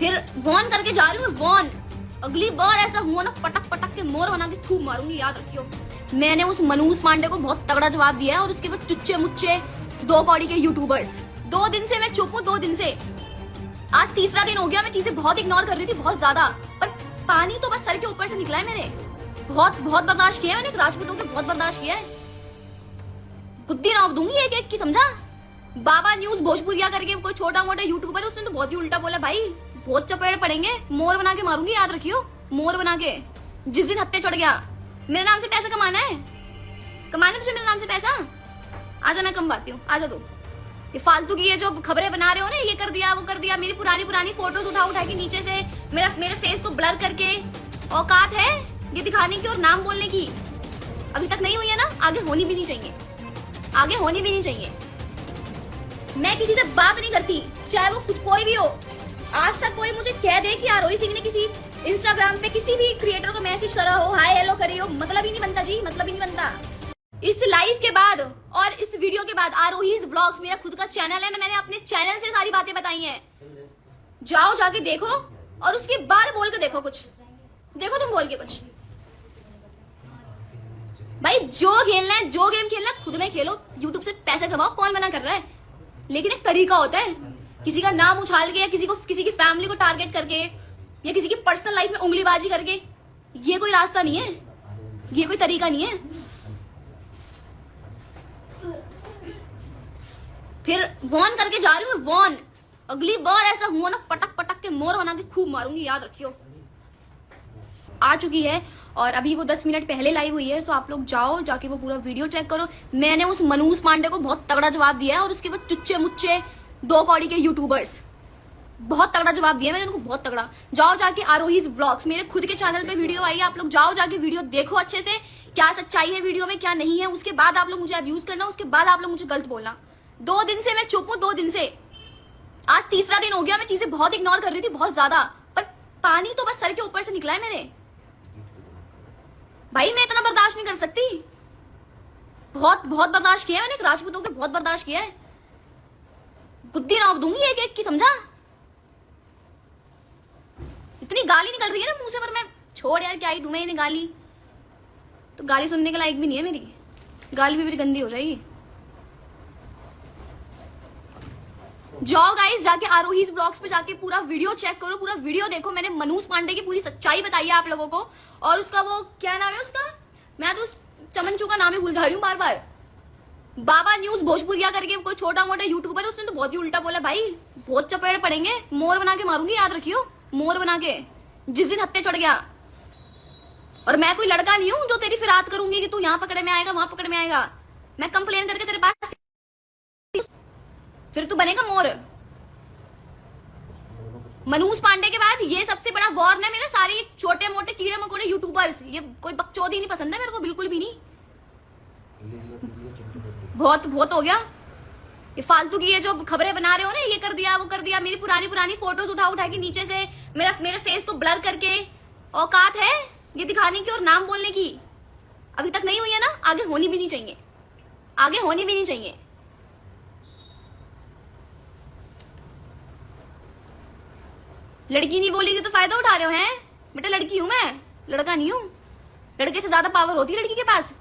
फिर वॉर्न करके जा रही हूँ, वॉर्न। अगली बार ऐसा हुआ ना, पटक पटक के मोर बना के खूब मारूंगी, याद रखियो। मैंने उस मनोज पांडे को बहुत तगड़ा जवाब दिया है, और उसके बाद चुच्चे मुच्चे 2 कौड़ी के यूट्यूबर्स। 2 दिन से मैं चुप हूँ, 2 दिन से। आज तीसरा दिन हो गया, मैं चीजें बहुत इग्नोर कर रही थी, बहुत ज्यादा। पर पानी तो बस सर के ऊपर से निकला है मेरे। बहुत बहुत बर्दाश्त किया है मैंने, राजपूतों के बहुत बर्दाश्त किया है। बुद्धि नाप दूंगी एक एक की, समझा। बाबा न्यूज भोजपुरिया करके कोई छोटा मोटा यूट्यूबर है, उसने तो बहुत ही उल्टा बोला भाई। बहुत चपेड़ पड़ेंगे, मोर बना के मारूंगी, याद रखियो। मोर बना के। जिस दिन हत्ते चढ़ गया, मेरे नाम से पैसा कमाना है, कमाना तुझे मेरे नाम से पैसा। आजा, मैं कमवाती हूँ, आजा तू। ये फालतू की ये जो खबरें बना रहे हो ना, ये कर दिया वो कर दिया, मेरी पुरानी फोटोज उठा उठा के नीचे से मेरे फेस को ब्लर करके, औकात है ये दिखाने की और नाम बोलने की। अभी तक नहीं हुई है ना, आगे होनी भी नहीं चाहिए, आगे होनी भी नहीं चाहिए। मैं किसी से बात नहीं करती, चाहे वो कुछ कोई भी हो। आज तक कोई मुझे कह दे कि आरोही सिंह ने किसी इंस्टाग्राम पे किसी भी क्रिएटर को मैसेज करा हो, हाय हेलो करी हो, मतलब ही नहीं बनता जी, मतलब ही नहीं बनता। इस लाइव के बाद और इस वीडियो के बाद आरोहीज व्लॉग्स मेरा खुद का चैनल है, मैंने अपने चैनल से सारी बातें बताई हैं। जाओ जाके देखो, और उसके बाद बोल के देखो कुछ, देखो तुम बोल के कुछ। भाई जो खेलना है, जो गेम खेलना है खुद में खेलो, यूट्यूब से पैसे कमाओ, कौन मना कर रहा है। लेकिन एक तरीका होता है, किसी का नाम उछाल के या किसी की फैमिली को टारगेट करके या किसी की पर्सनल लाइफ में उंगलीबाजी करके, ये कोई रास्ता नहीं है, ये कोई तरीका नहीं है। फिर वॉर्न करके जा रही हूँ, वॉर्न। अगली बार ऐसा हुआ ना, पटक पटक के मोर बना के खूब मारूंगी, याद रखियो। आ चुकी है, और अभी वो 10 मिनट पहले लाइव हुई है, सो आप लोग जाओ जाके वो पूरा वीडियो चेक करो। मैंने उस मनोज पांडे को बहुत तगड़ा जवाब दिया है, और उसके बाद चुच्चे मुच्चे 2 कौड़ी के यूट्यूबर्स, बहुत तगड़ा जवाब दिया मैंने उनको, बहुत तगड़ा। जाओ जाके आरोहीज व्लॉग्स, मेरे खुद के चैनल पे वीडियो आई है, आप लोग जाओ जाके वीडियो देखो अच्छे से, क्या सच्चाई है वीडियो में क्या नहीं है। उसके बाद आप लोग मुझे अब्यूज करना, उसके बाद आप लोग मुझे गलत बोलना। 2 दिन से मैं चुप हूँ, 2 दिन से। आज तीसरा दिन हो गया, मैं चीजें बहुत इग्नोर कर रही थी, बहुत ज्यादा। पर पानी तो बस सर के ऊपर से निकला है मेरे। भाई मैं इतना बर्दाश्त नहीं कर सकती, बहुत बहुत बर्दाश्त किया है मैंने, राजपूतों के बहुत बर्दाश्त किया है। बुद्धि नाप दूंगी एक एक की, समझा। इतनी गाली निकल रही है ना मुंह से, पर मैं छोड़ यार, क्या ही दूं मैं इन्हें गाली, तो गाली सुनने के लायक भी नहीं है मेरी, गाली भी मेरी गंदी हो जाएगी। जाओ गाइस, जाके आरोहीज ब्लॉग्स पे जाके पूरा वीडियो चेक करो, पूरा वीडियो देखो। मैंने मनोज पांडे की पूरी सच्चाई बताई है आप लोगों को, और उसका वो क्या नाम है उसका, मैं तो उस चमनचू का नाम ही भूल जा रही हूँ बार बार। बाबा न्यूज भोजपुरिया करके कोई छोटा मोटा यूट्यूबर है, उसने तो बहुत ही उल्टा बोला भाई। बहुत चपेड़ पड़ेंगे, मोर बना के मारूंगी, याद रखियो। मोर बना के, जिस दिन हत्ते चढ़ गया। और मैं कोई लड़का नहीं हूं जो तेरी फिरात करूंगी कि तू यहाँ पकड़े में आएगा, वहां पकड़े में आएगा। मैं कंप्लेन करके तेरे पास, फिर तू बनेगा मोर। मनोज पांडे के बाद ये सबसे बड़ा वॉर्न है मेरे सारे छोटे मोटे कीड़े मकोड़े यूट्यूबर्स। ये कोई बकचोदी नहीं पसंद है मेरे को, बिल्कुल भी नहीं। बहुत बहुत हो गया। ये फालतू की ये जो खबरें बना रहे हो ना, ये कर दिया वो कर दिया, मेरी पुरानी फोटोज उठा उठा के नीचे से मेरे फेस को ब्लर करके, औकात है ये दिखाने की और नाम बोलने की। अभी तक नहीं हुई है ना, आगे होनी भी नहीं चाहिए, आगे होनी भी नहीं चाहिए। लड़की नहीं बोलेगी तो फायदा उठा रहे हो हैं बेटा, लड़की हूं मैं, लड़का नहीं हूं। लड़के से ज्यादा पावर होती है लड़की के पास।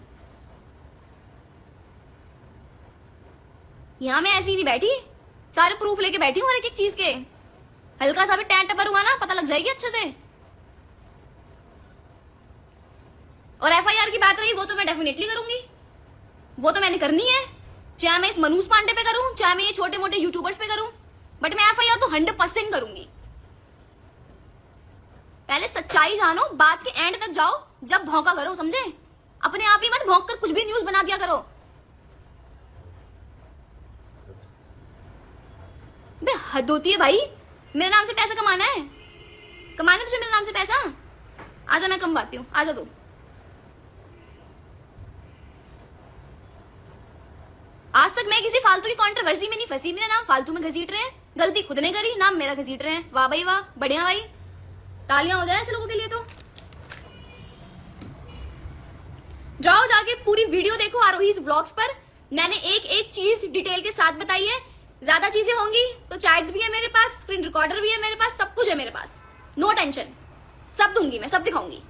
यहां मैं ऐसी नहीं बैठी, सारे प्रूफ लेके बैठी हूं हर एक चीज के। हल्का सा भी टैंट टपर हुआ ना, पता लग जाएगी अच्छे से। और एफआईआर की बात रही, वो तो मैं डेफिनेटली करूंगी, वो तो मैंने करनी है, चाहे मैं इस मनोज पांडे पे करूं, चाहे मैं ये छोटे मोटे यूट्यूबर्स पे करूं, बट मैं एफआईआर तो 100% करूंगी। पहले सच्चाई जानो, बात के एंड तक जाओ, जब भौंका करो, समझे। अपने आप ही मत भौंक कर कुछ भी न्यूज बना दिया करो। बे हद होती है भाई, मेरे नाम से पैसा कमाना है, कमाना तुझे मेरे नाम से पैसा। आजा, मैं कमवाती हूँ, आजा तू। आज तक मैं किसी फालतू की कंट्रोवर्सी में नहीं फंसी, मेरा नाम फालतू में घसीट रहे हैं, गलती खुद ने करी, नाम मेरा घसीट रहे हैं। वाह भाई वाह, बढ़िया भाई, तालियां हो जाए ऐसे लोगों के लिए। तो जाओ जाके पूरी वीडियो देखो आरोहीज व्लॉग्स पर, मैंने एक एक चीज डिटेल के साथ बताई है। ज्यादा चीजें होंगी तो चैट्स भी है मेरे पास, स्क्रीन रिकॉर्डर भी है मेरे पास, सब कुछ है मेरे पास, नो टेंशन, सब दूंगी मैं, सब दिखाऊंगी।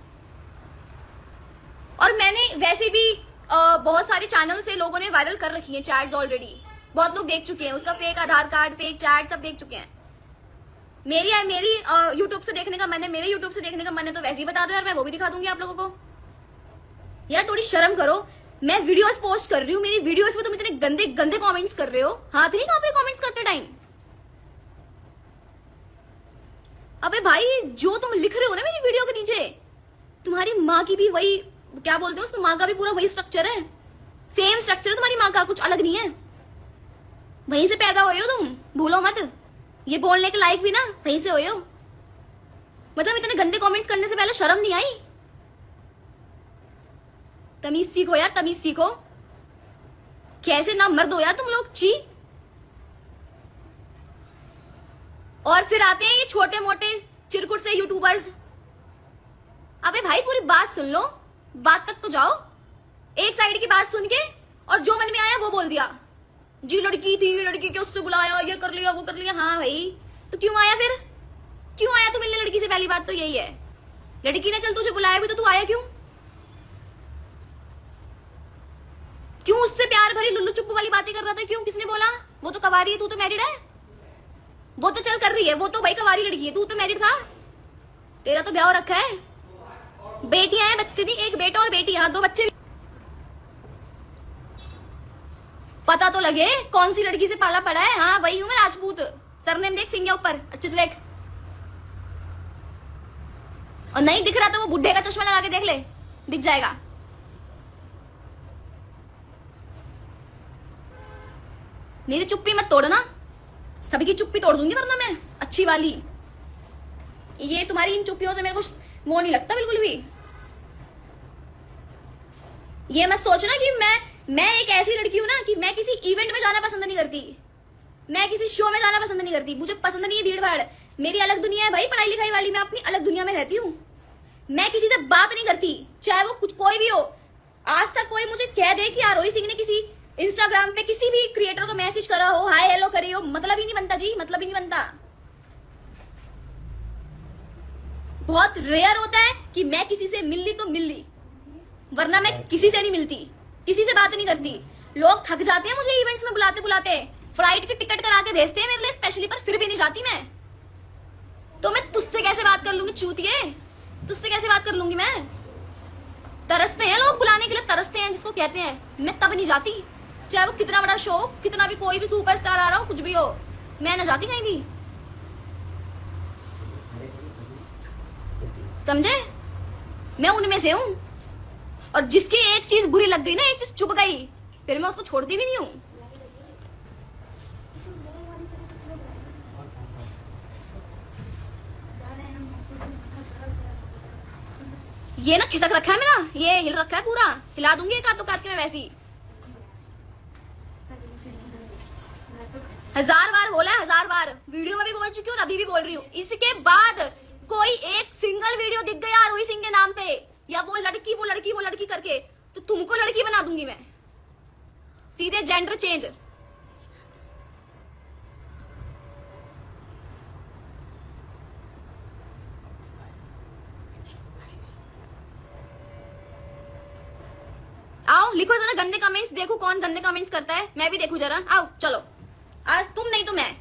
और मैंने वैसे भी बहुत सारे चैनल से लोगों ने वायरल कर रखी है चैट्स ऑलरेडी, बहुत लोग देख चुके हैं, उसका फेक आधार कार्ड, फेक चैट सब देख चुके हैं। मेरी यूट्यूब से देखने का मन है, मेरे यूट्यूब से देखने का मन है तो वैसे ही बता दो यार, मैं वो भी दिखा दूंगी आप लोगों को। यार थोड़ी शर्म करो, मैं वीडियोस पोस्ट कर रही हूँ, मेरी वीडियोस में तुम इतने गंदे गंदे कमेंट्स कर रहे हो, हाथ नहीं कांप रहे कमेंट्स करते टाइम। अबे भाई जो तुम लिख रहे हो ना मेरी वीडियो के नीचे, तुम्हारी माँ की भी वही, क्या बोलते हो उसको, माँ का भी पूरा वही स्ट्रक्चर है, सेम स्ट्रक्चर है तुम्हारी माँ का, कुछ अलग नहीं है, वहीं से पैदा हुए हो तुम, भूलो मत। ये बोलने के लायक भी ना वहीं से हुए हो। मतलब इतने गंदे कमेंट्स करने से पहले शर्म नहीं आई? तमीज सीखो यार, तमीज सीखो, कैसे ना मर्द हो यार तुम लोग, ची। और फिर आते हैं ये छोटे मोटे चिरकुट से यूट्यूबर्स। अबे भाई पूरी बात सुन लो, बात तक तो जाओ। एक साइड की बात सुन के और जो मन में आया वो बोल दिया, जी लड़की थी, लड़की के उससे बुलाया, ये कर लिया वो कर लिया। हाँ भाई तो क्यों आया फिर, क्यों आया तू मिलने लड़की से? पहली बात तो यही है, लड़की ने चल तुझे बुलाया भी तो तू आया क्यों? क्यों उससे प्यार भरी लुल्लू चुप्पू वाली बातें कर रहा था? क्यों, किसने बोला? वो तो कवारी है, तू तो मैरिड है। वो तो चल कर रही है, वो तो भाई कवारी लड़की है, तू तो मैरिड था, तेरा तो ब्याह हो रखा है, बेटियां हैं, बच्चे नहीं, एक बेटा और बेटी, हाँ 2 बच्चे। पता तो लगे कौन सी लड़की से पाला पड़ा है। हाँ वही हूं मैं, राजपूत, सरनेम देख, सिंह ऊपर, अच्छे से देख। और नहीं दिख रहा तो वो बुढ़े का चश्मा लगा के देख ले, दिख जाएगा। मेरी चुप्पी मत तोड़ना, सभी की चुप्पी तोड़ दूंगी वरना मैं, अच्छी वाली। ये तुम्हारी इन चुप्पियों से मेरे को वो नहीं लगता बिल्कुल भी। ये मत सोचना कि मैं एक ऐसी लड़की हूं ना कि मैं किसी इवेंट में जाना पसंद नहीं करती, मैं किसी शो में जाना पसंद नहीं करती, मुझे पसंद नहीं है भीड़ भाड़। मेरी अलग दुनिया है भाई, पढ़ाई लिखाई वाली, मैं अपनी अलग दुनिया में रहती हूँ। मैं किसी से बात नहीं करती, चाहे वो कुछ कोई भी हो। आज तक कोई मुझे कह दे कि आरोही सिंह ने किसी इंस्टाग्राम पे किसी भी क्रिएटर को मैसेज करा हो, हाय हेलो करी हो, मतलब ही नहीं बनता जी, मतलब ही नहीं बनता। बहुत रेयर होता है कि मैं किसी से मिल ली तो मिल ली, वरना मैं किसी से नहीं मिलती, किसी से बात नहीं करती। लोग थक जाते हैं मुझे इवेंट्स में बुलाते बुलाते, फ्लाइट की टिकट करा के भेजते हैं मेरे लिए स्पेशली, पर फिर भी नहीं जाती मैं। तो मैं तुझसे कैसे बात कर लूंगी चूतिए, तुझसे कैसे बात कर लूंगी मैं? तरसते हैं लोग बुलाने के लिए, तरसते हैं जिसको कहते हैं, मैं तब नहीं जाती, चाहे वो कितना बड़ा शो, कितना भी कोई भी सुपरस्टार आ रहा हो, कुछ भी हो, मैं ना जाती कहीं भी, समझे? मैं उनमें से हूं। और जिसकी एक चीज बुरी लग गई ना, एक चीज चुभ गई, फिर मैं उसको छोड़ती भी नहीं हूं। ये ना खिसक रखा है मेरा, ये हिल रखा है पूरा, हिला दूंगी एक हाथों काट के मैं वैसी। 1000 बार बोला है, 1000 बार, वीडियो में भी बोल चुकी हूँ, अभी भी बोल रही हूँ। इसके बाद कोई एक सिंगल वीडियो दिख गया आरोही सिंह के नाम पे, या वो लड़की वो लड़की वो लड़की करके, तो तुमको लड़की बना दूंगी मैं, सीधे जेंडर चेंज। आओ लिखो जरा गंदे कमेंट्स, देखो कौन गंदे कमेंट्स करता है, मैं भी देखूं जरा। आओ चलो, आज तुम नहीं तो मैं।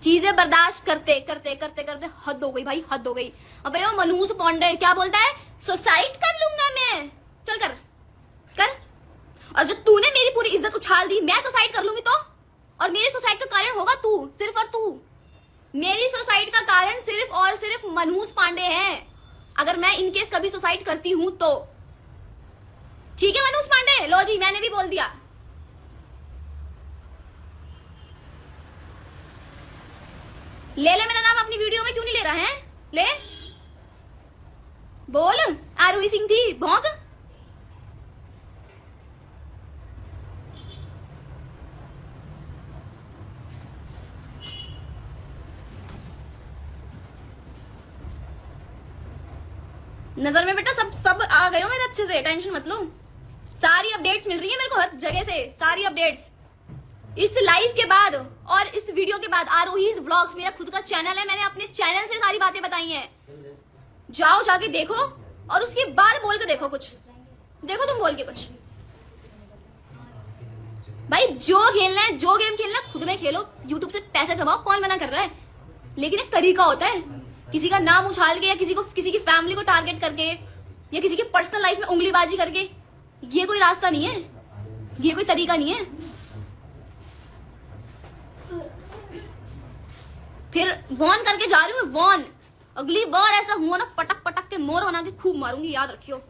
चीजें बर्दाश्त करते करते करते करते हद हो गई भाई, हद हो गई। अबे वो मनूस पांडे क्या बोलता है, सुसाइड कर लूंगा मैं, चल कर कर। और जो तूने मेरी पूरी इज्जत उछाल दी, मैं सुसाइड कर लूंगी तो, और मेरी सुसाइड का कारण होगा तू, सिर्फ और तू। मेरी सुसाइड का कारण सिर्फ और सिर्फ मनहूस पांडे हैं, अगर मैं इनकेस कभी सुसाइड करती हूं तो। ठीक है मनहूस पांडे, लो जी मैंने भी बोल दिया। ले ले मेरा नाम अपनी वीडियो में, क्यों नहीं ले रहा है? ले बोल, आरोही सिंह थी, भौंक। नजर में बेटा सब आ गए हो मेरे अच्छे से, टेंशन मत लो। सारी अपडेट्स मिल रही है मेरे को हर जगह से, सारी अपडेट्स। इस लाइव के बाद और इस वीडियो के बाद आरोहीज व्लॉग्स मेरा खुद का चैनल है, मैंने अपने चैनल से सारी बातें बताई हैं। जाओ जाके देखो और उसके बाद बोल के देखो कुछ, देखो तुम बोल के कुछ। भाई जो खेलना है, जो गेम खेलना है खुद में खेलो, यूट्यूब से पैसे कमाओ, कौन मना कर रहा है। लेकिन एक तरीका होता है, किसी का नाम उछाल के या किसी की फैमिली को टारगेट करके या किसी की पर्सनल लाइफ में उंगलीबाजी करके, ये कोई रास्ता नहीं है, ये कोई तरीका नहीं है। फिर वॉर्न करके जा रही हूँ, वॉर्न। अगली बार ऐसा हुआ ना, पटक पटक के मोर बना के खूब मारूंगी, याद रखियो।